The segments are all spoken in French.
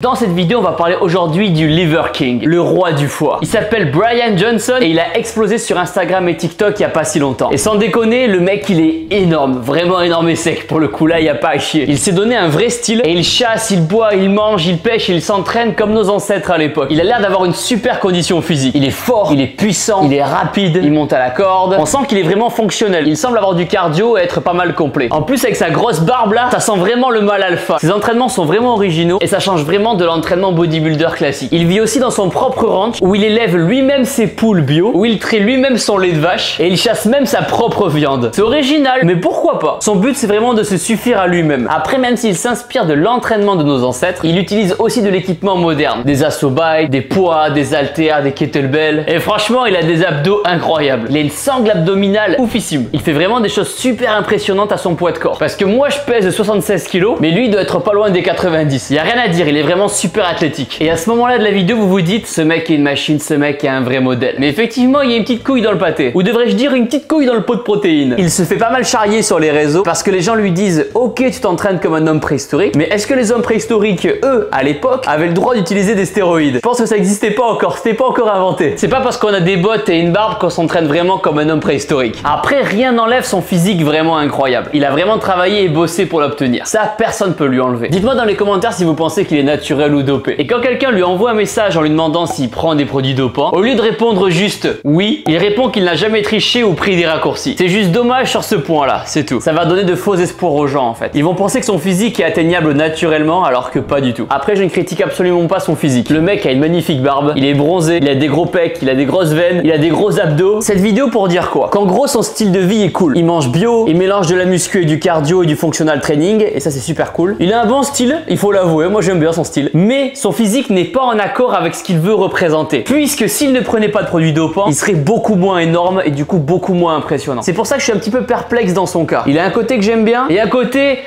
Dans cette vidéo, on va parler aujourd'hui du Liver King, le roi du foie. Il s'appelle Brian Johnson et il a explosé sur Instagram et TikTok il y a pas si longtemps. Et sans déconner, le mec il est énorme, vraiment énorme et sec. Pour le coup là, il y a pas à chier. Il s'est donné un vrai style et il chasse, il boit, il mange, il pêche, il s'entraîne comme nos ancêtres à l'époque. Il a l'air d'avoir une super condition physique. Il est fort, il est puissant, il est rapide, il monte à la corde. On sent qu'il est vraiment fonctionnel. Il semble avoir du cardio et être pas mal complet. En plus avec sa grosse barbe là, ça sent vraiment le mâle alpha. Ses entraînements sont vraiment originaux et ça change vraiment de l'entraînement bodybuilder classique. Il vit aussi dans son propre ranch où il élève lui-même ses poules bio, où il trie lui-même son lait de vache et il chasse même sa propre viande. C'est original, mais pourquoi pas? Son but c'est vraiment de se suffire à lui-même. Après, même s'il s'inspire de l'entraînement de nos ancêtres, il utilise aussi de l'équipement moderne, des assobikes, des poids, des haltères, des kettlebells. Et franchement, il a des abdos incroyables. Il a une sangle abdominale oufissime. Il fait vraiment des choses super impressionnantes à son poids de corps. Parce que moi je pèse 76 kg, mais lui il doit être pas loin des 90. Il y a rien à dire, il est vraiment super athlétique. Et à ce moment-là de la vidéo, vous vous dites, ce mec est une machine, ce mec est un vrai modèle. Mais effectivement, il y a une petite couille dans le pâté. Ou devrais-je dire une petite couille dans le pot de protéines. Il se fait pas mal charrier sur les réseaux parce que les gens lui disent, ok, tu t'entraînes comme un homme préhistorique, mais est-ce que les hommes préhistoriques, eux, à l'époque, avaient le droit d'utiliser des stéroïdes? Je pense que ça n'existait pas encore, c'était pas encore inventé. C'est pas parce qu'on a des bottes et une barbe qu'on s'entraîne vraiment comme un homme préhistorique. Après, rien n'enlève son physique vraiment incroyable. Il a vraiment travaillé et bossé pour l'obtenir. Ça, personne peut lui enlever. Dites-moi dans les commentaires si vous pensez qu'il est naturel ou dopé. Et quand quelqu'un lui envoie un message en lui demandant s'il prend des produits dopants, au lieu de répondre juste oui, il répond qu'il n'a jamais triché ou pris des raccourcis. C'est juste dommage sur ce point-là, c'est tout. Ça va donner de faux espoirs aux gens en fait. Ils vont penser que son physique est atteignable naturellement alors que pas du tout. Après, je ne critique absolument pas son physique. Le mec a une magnifique barbe, il est bronzé, il a des gros pecs, il a des grosses veines, il a des gros abdos. Cette vidéo pour dire quoi? Qu'en gros, son style de vie est cool. Il mange bio, il mélange de la muscu et du cardio et du functional training et ça c'est super cool. Il a un bon style, il faut l'avouer, moi j'aime bien son style. Mais son physique n'est pas en accord avec ce qu'il veut représenter. Puisque s'il ne prenait pas de produits dopants, il serait beaucoup moins énorme et du coup beaucoup moins impressionnant. C'est pour ça que je suis un petit peu perplexe dans son cas. Il a un côté que j'aime bien et un côté...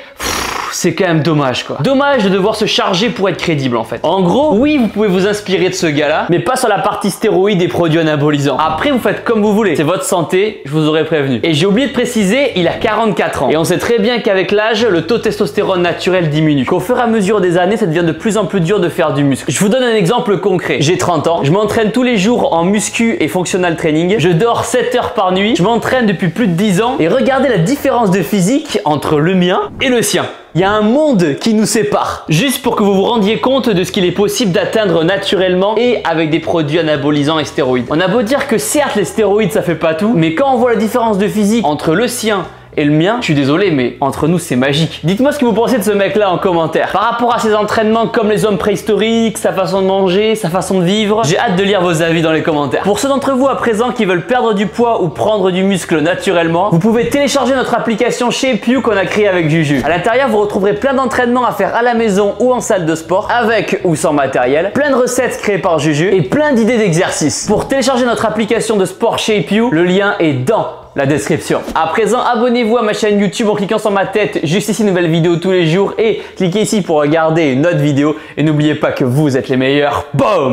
c'est quand même dommage quoi. Dommage de devoir se charger pour être crédible en fait. En gros, oui, vous pouvez vous inspirer de ce gars-là, mais pas sur la partie stéroïdes et produits anabolisants. Après, vous faites comme vous voulez. C'est votre santé, je vous aurais prévenu. Et j'ai oublié de préciser, il a 44 ans. Et on sait très bien qu'avec l'âge, le taux de testostérone naturel diminue. Qu'au fur et à mesure des années, ça devient de plus en plus dur de faire du muscle. Je vous donne un exemple concret. J'ai 30 ans, je m'entraîne tous les jours en muscu et functional training. Je dors 7 heures par nuit. Je m'entraîne depuis plus de 10 ans. Et regardez la différence de physique entre le mien et le sien. Il y a un monde qui nous sépare. Juste pour que vous vous rendiez compte de ce qu'il est possible d'atteindre naturellement et avec des produits anabolisants et stéroïdes. On a beau dire que certes les stéroïdes ça fait pas tout, mais quand on voit la différence de physique entre le sien et le mien, je suis désolé, mais entre nous, c'est magique. Dites-moi ce que vous pensez de ce mec-là en commentaire. Par rapport à ses entraînements comme les hommes préhistoriques, sa façon de manger, sa façon de vivre, j'ai hâte de lire vos avis dans les commentaires. Pour ceux d'entre vous à présent qui veulent perdre du poids ou prendre du muscle naturellement, vous pouvez télécharger notre application ShapeU qu'on a créée avec Juju. À l'intérieur, vous retrouverez plein d'entraînements à faire à la maison ou en salle de sport, avec ou sans matériel, plein de recettes créées par Juju et plein d'idées d'exercices. Pour télécharger notre application de sport ShapeU, le lien est dans la description. À présent, abonnez-vous à ma chaîne YouTube en cliquant sur ma tête juste ici, nouvelle vidéo tous les jours, et cliquez ici pour regarder une autre vidéo et n'oubliez pas que vous êtes les meilleurs. Boom!